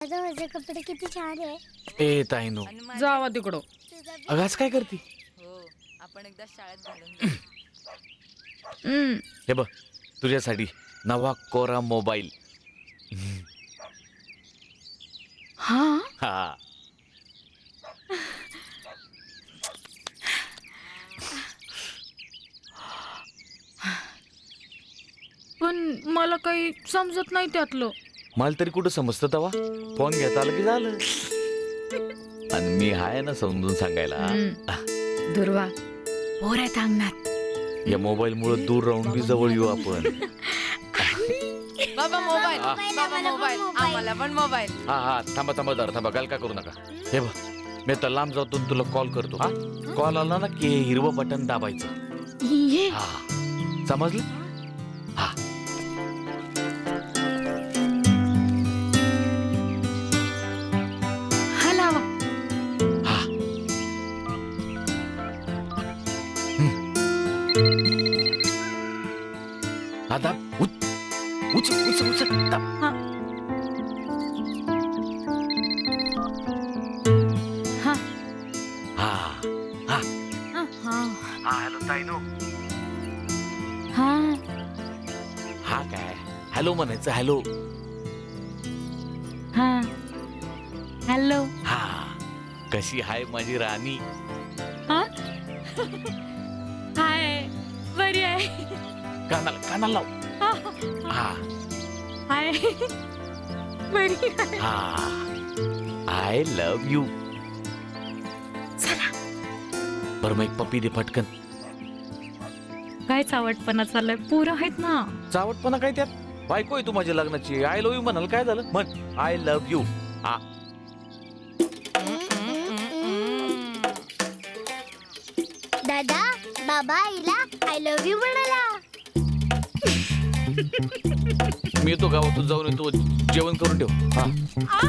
दादा माझे कपडे किती छान आहे. ए ताईनो जावा तिकडं. अगं आज काय करते? हो आपण एकदा शाळेत घालून जाऊ. हे बघ तुझ्यासाठी नवा कोरा मोबाईल. हा हा पण मला काही समजत नाही त्यातलं. मला तरी कुठं समजतं तवा फोन घेता आलं की झालं. आणि मी हाय ना समजून सांगायला. दुर्वा पोर आहेत अंगणात. या मोबाईल मुळे दूर राहून बी जवळ येऊ आपण. बाबा मोबाईल, बाबा मोबाईल, आम्हाला पण मोबाईल. हा हा थांबा थांबा जरा थांबा गलका करू नका. हे बघ मी तर लांब जातो तुला कॉल करतो. हा कॉल आला ना की हिरवं बटन दाबायचं. ये हा समजलं. हा हा लावा. हा हा दाब उच उच उच उच दाब. हा हा हा हा हा हा हा हॅलो ताईनो. हा हा काय हॅलो म्हणायचं. हॅलो हा हॅलो. हा कशी हाय माझी राणी. हा हाय बरी आहे. कानाला कानाला लाव. हा हाय बरी आहे. हा आय लव्ह यू. चला बरं मग एक पप्पी दे पटकन. काय चावटपणा चाललाय. पोरं आहेत ना. चावटपणा काय त्यात. बायको आहे तू माझ्या लग्नाची. आय लव्ह यू म्हणाल काय झालं. म्हण आय लव्ह यू. हा दादा बाबा आईला आय लव्ह यू म्हणाला. मी येतो गावातून जाऊन येतो. जेवण करून ठेव. हा